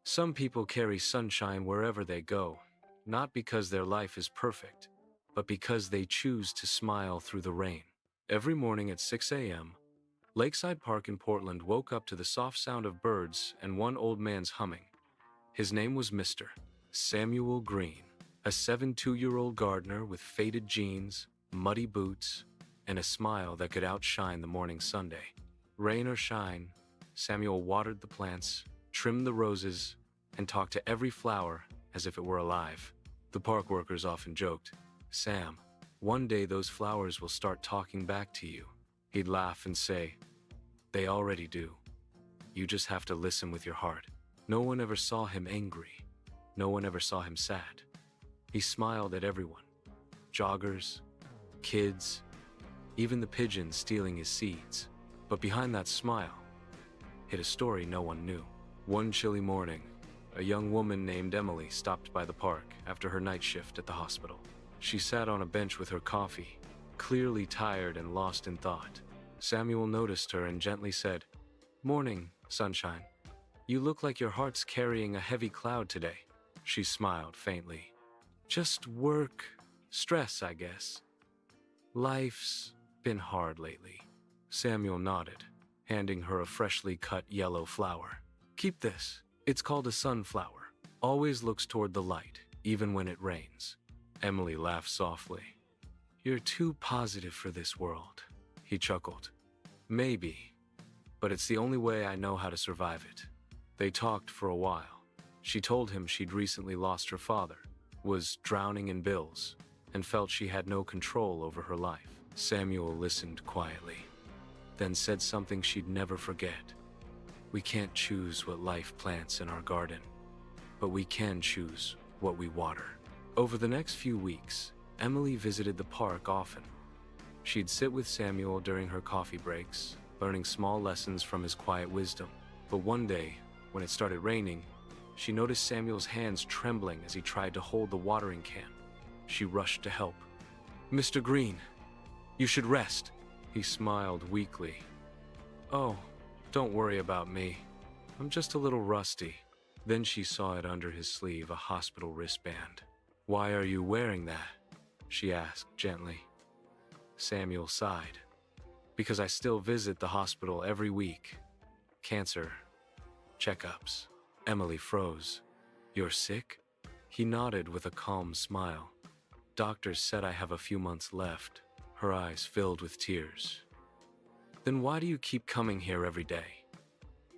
Some people carry sunshine wherever they go, not because their life is perfect, but because they choose to smile through the rain. Every morning at 6 a.m., Lakeside Park in Portland woke up to the soft sound of birds and one old man's humming. His name was Mr. Samuel Green, a 72-year-old gardener with faded jeans, muddy boots, and a smile that could outshine the morning Sunday. Rain or shine, Samuel watered the plants, trimmed the roses, and talked to every flower as if it were alive. The park workers often joked, "Sam, one day those flowers will start talking back to you." He'd laugh and say, "They already do. You just have to listen with your heart." No one ever saw him angry. No one ever saw him sad. He smiled at everyone. Joggers, kids, even the pigeons stealing his seeds. But behind that smile hid a story no one knew. One chilly morning, a young woman named Emily stopped by the park after her night shift at the hospital. She sat on a bench with her coffee, clearly tired and lost in thought. Samuel noticed her and gently said, "Morning, sunshine. You look like your heart's carrying a heavy cloud today." She smiled faintly. "Just work, stress, I guess. Life's been hard lately." Samuel nodded, handing her a freshly cut yellow flower. "Keep this. It's called a sunflower. Always looks toward the light, even when it rains." Emily laughed softly. "You're too positive for this world," he chuckled. "Maybe, but it's the only way I know how to survive it." They talked for a while. She told him she'd recently lost her father, was drowning in bills, and felt she had no control over her life. Samuel listened quietly, then said something she'd never forget. "We can't choose what life plants in our garden, but we can choose what we water." Over the next few weeks, Emily visited the park often. She'd sit with Samuel during her coffee breaks, learning small lessons from his quiet wisdom. But one day, when it started raining, she noticed Samuel's hands trembling as he tried to hold the watering can. She rushed to help. "Mr. Green, you should rest." He smiled weakly. "Oh, don't worry about me. I'm just a little rusty." Then she saw it under his sleeve, a hospital wristband. "Why are you wearing that?" she asked gently. Samuel sighed. "Because I still visit the hospital every week. Cancer checkups." Emily froze. "You're sick?" He nodded with a calm smile. "Doctors said I have a few months left." Her eyes filled with tears. "Then why do you keep coming here every day?"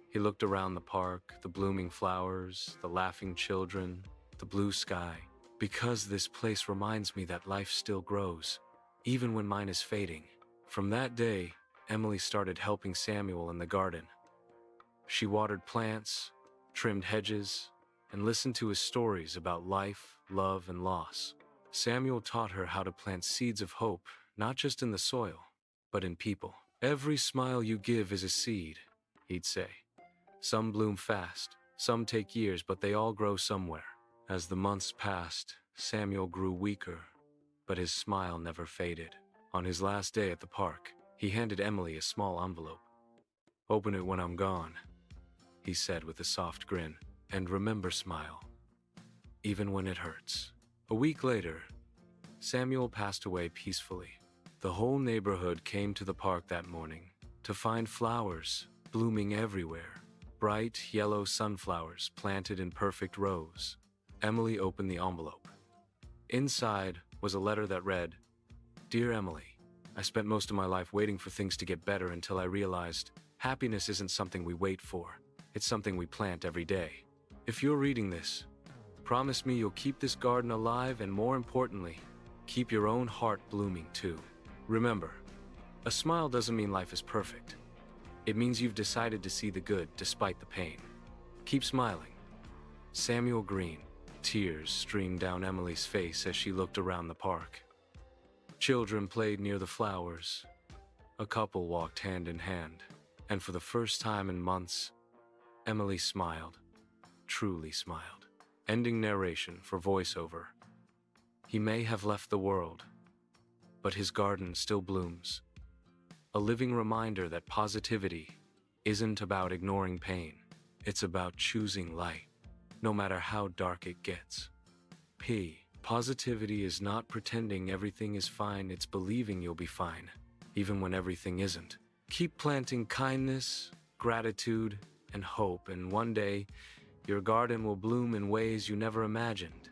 He looked around the park, the blooming flowers, the laughing children, the blue sky. "Because this place reminds me that life still grows, even when mine is fading." From that day, Emily started helping Samuel in the garden. She watered plants, trimmed hedges, and listened to his stories about life, love, and loss. Samuel taught her how to plant seeds of hope, not just in the soil, but in people. "Every smile you give is a seed," he'd say. "Some bloom fast, some take years, but they all grow somewhere." As the months passed, Samuel grew weaker, but his smile never faded. On his last day at the park, he handed Emily a small envelope. "Open it when I'm gone," he said with a soft grin. "And remember, smile, even when it hurts." A week later, Samuel passed away peacefully. The whole neighborhood came to the park that morning to find flowers blooming everywhere. Bright yellow sunflowers planted in perfect rows. Emily opened the envelope. Inside was a letter that read, "Dear Emily, I spent most of my life waiting for things to get better until I realized happiness isn't something we wait for. It's something we plant every day. If you're reading this, promise me you'll keep this garden alive and, more importantly, keep your own heart blooming too. Remember, a smile doesn't mean life is perfect. It means you've decided to see the good despite the pain. Keep smiling. Samuel Green." Tears streamed down Emily's face as she looked around the park. Children played near the flowers. A couple walked hand in hand. And for the first time in months, Emily smiled. Truly smiled. Ending narration for voiceover. He may have left the world, but his garden still blooms. A living reminder that positivity isn't about ignoring pain. It's about choosing light. no matter how dark it gets. P. Positivity is not pretending everything is fine, it's believing you'll be fine, even when everything isn't. Keep planting kindness, gratitude, and hope, and one day, your garden will bloom in ways you never imagined.